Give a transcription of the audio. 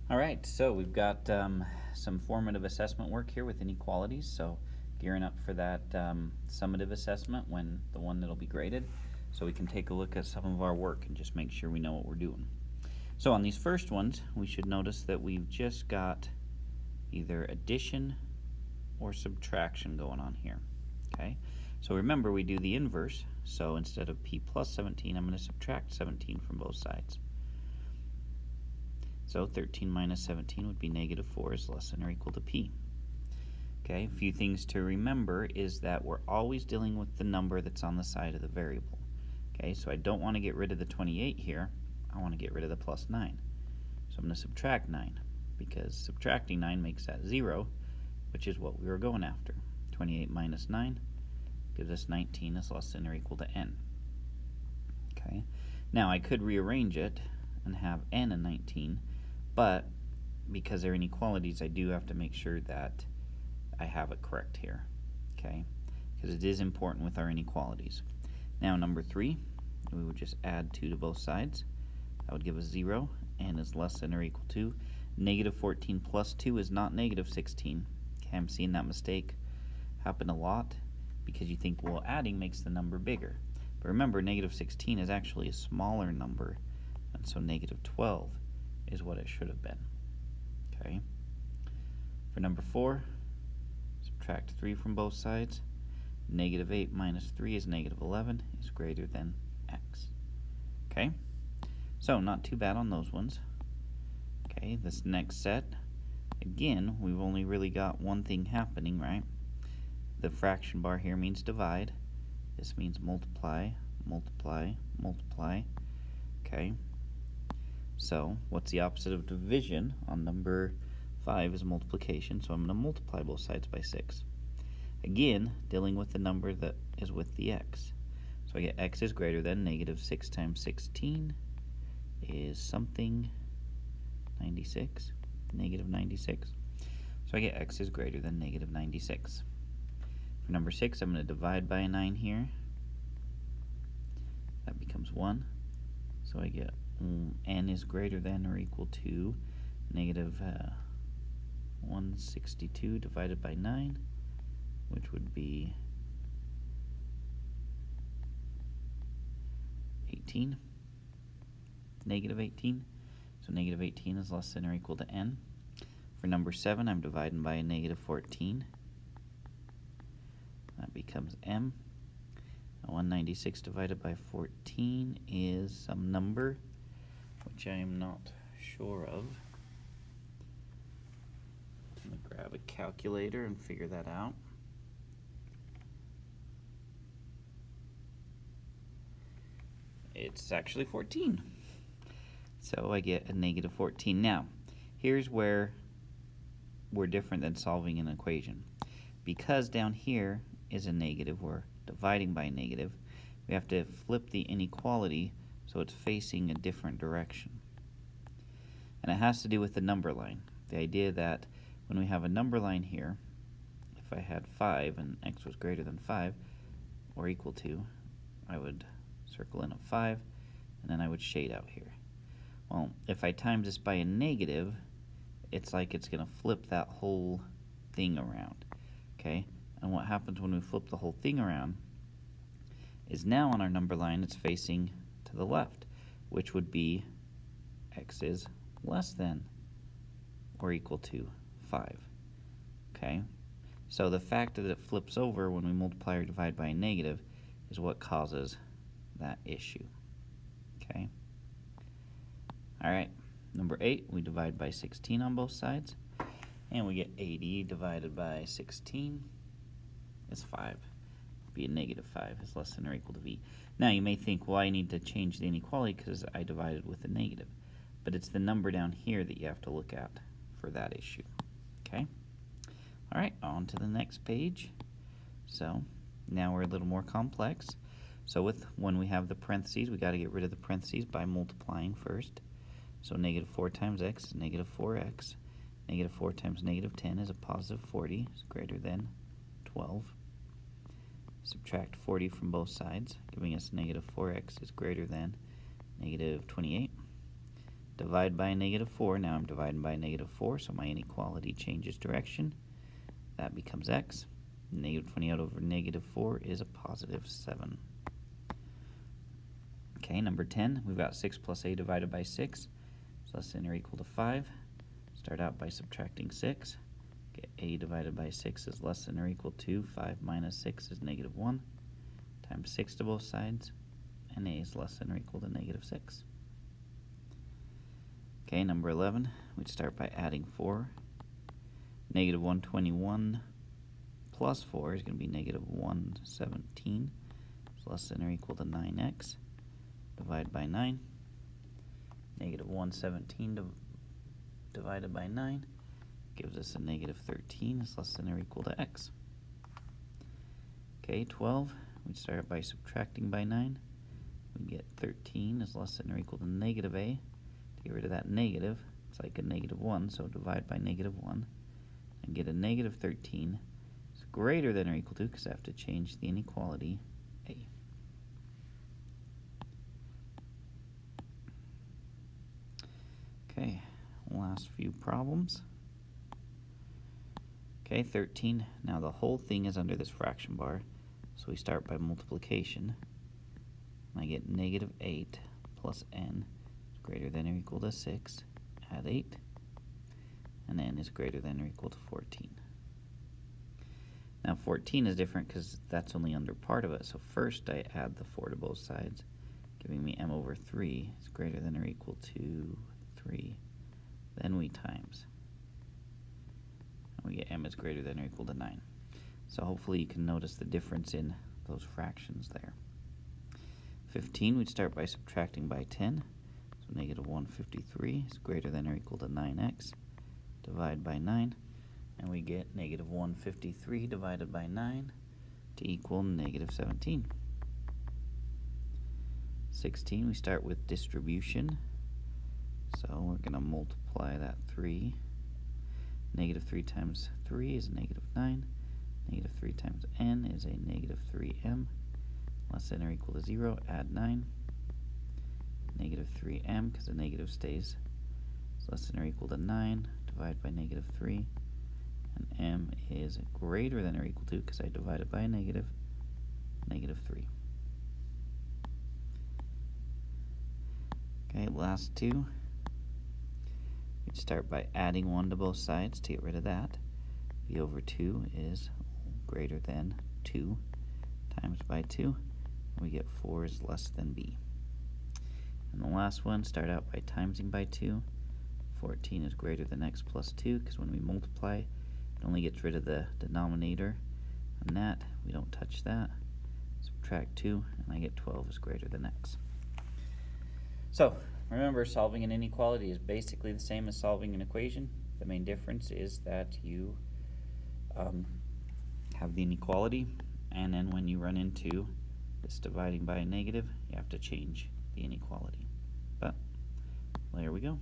All right, so we've got some formative assessment work here with inequalities, so gearing up for that summative assessment, when the one that'll be graded, so we can take a look at some of our work and just make sure we know what we're doing. So on these first ones, we should notice that we've just got either addition or subtraction going on here, okay? So remember, we do the inverse, so instead of p plus 17, I'm going to subtract 17 from both sides. So 13 minus 17 would be negative 4 is less than or equal to p. Okay, a few things to remember is that we're always dealing with the number that's on the side of the variable. Okay, so I don't want to get rid of the 28 here. I want to get rid of the plus 9. So I'm going to subtract 9, because subtracting 9 makes that 0, which is what we were going after. 28 minus 9 gives us 19 is less than or equal to n. Okay, now I could rearrange it and have n and 19, but because they're inequalities, I do have to make sure that I have it correct here, okay? Because it is important with our inequalities. Now number 3, we would just add 2 to both sides. That would give us 0. N is less than or equal to. Negative 14 plus 2 is not negative 16. Okay, I'm seeing that mistake happen a lot because you think, well, adding makes the number bigger. But remember, negative 16 is actually a smaller number, and so negative 12 is what it should have been. Okay. For number 4, subtract 3 from both sides. Negative 8 minus 3 is negative 11 is greater than x. Okay. So not too bad on those ones. Okay, this next set, again, we've only really got one thing happening, right? The fraction bar here means divide. This means multiply, multiply, multiply. Okay. So what's the opposite of division? On number 5 is multiplication, so I'm going to multiply both sides by 6. Again, dealing with the number that is with the x. So I get x is greater than negative 6 times 16 is something 96, negative 96. So I get x is greater than negative 96. For number 6, I'm going to divide by a 9 here. That becomes 1. So I get n is greater than or equal to negative 162 divided by 9, which would be 18, negative 18. So negative 18 is less than or equal to n. For number 7, I'm dividing by a negative 14. That becomes m. 196 divided by 14 is some number which I am not sure of. I'm going to grab a calculator and figure that out. It's actually 14. So I get a negative 14. Now, here's where we're different than solving an equation. Because down here is a negative, we're dividing by a negative, we have to flip the inequality so it's facing a different direction. And it has to do with the number line. The idea that when we have a number line here, if I had 5 and x was greater than 5 or equal to, I would circle in a 5 and then I would shade out here. Well, if I times this by a negative, it's like it's going to flip that whole thing around, okay? And what happens when we flip the whole thing around is now on our number line it's facing to the left, which would be x is less than or equal to 5, okay? So the fact that it flips over when we multiply or divide by a negative is what causes that issue, okay? All right, number 8, we divide by 16 on both sides, and we get 80 divided by 16 is 5. Be a negative 5 is less than or equal to v. Now you may think, well, I need to change the inequality because I divided with a negative, but it's the number down here that you have to look at for that issue, okay? All right, on to the next page. So now we're a little more complex. So when we have the parentheses, we got to get rid of the parentheses by multiplying first. So negative 4 times x is negative 4x. Negative 4 times negative 10 is a positive 40. It's greater than 12. Subtract 40 from both sides, giving us negative 4x is greater than negative 28. divide by a negative 4. Now I'm dividing by a negative 4, so my inequality changes direction. That becomes x. Negative 28 over negative 4 is a positive 7. Okay, number 10, we've got 6 plus a divided by 6 is less than or equal to 5. Start out by subtracting 6. Get a divided by 6 is less than or equal to 5 minus 6 is negative 1 times 6 to both sides, and a is less than or equal to negative 6. Okay, number 11, we'd start by adding 4. Negative 121 plus 4 is going to be negative 117. It's less than or equal to 9x. Divide by 9. Negative 117 divided by 9 gives us a negative 13. It's less than or equal to x. Okay, 12, we start by subtracting by 9. We get 13 is less than or equal to negative a. To get rid of that negative, it's like a negative 1, so divide by negative 1 and get a negative 13. It's greater than or equal to, because I have to change the inequality, a. Okay, last few problems. Okay, 13. Now the whole thing is under this fraction bar, so we start by multiplication. I get negative 8 plus n is greater than or equal to 6. Add 8, and n is greater than or equal to 14. Now 14 is different because that's only under part of it, so first I add the 4 to both sides, giving me m over 3 is greater than or equal to 3. Then we times. And we get m is greater than or equal to 9. So hopefully you can notice the difference in those fractions there. 15, we'd start by subtracting by 10. So negative 153 is greater than or equal to 9x. Divide by 9, and we get negative 153 divided by 9 to equal negative 17. 16, we start with distribution. So we're going to multiply that 3. Negative 3 times 3 is a negative 9. Negative 3 times n is a negative 3m. Less than or equal to 0, add 9. Negative 3m, because the negative stays, is less than or equal to 9. Divide by negative 3. And m is greater than or equal to, because I divided by a negative 3. Okay, last two. We'd start by adding 1 to both sides to get rid of that. b over 2 is greater than 2 times by 2. We get 4 is less than b. And the last one, start out by timesing by 2. 14 is greater than x plus 2, because when we multiply, it only gets rid of the denominator. And that, we don't touch that. Subtract 2, and I get 12 is greater than x. So, remember, solving an inequality is basically the same as solving an equation. The main difference is that you have the inequality, and then when you run into this dividing by a negative, you have to change the inequality. But there we go.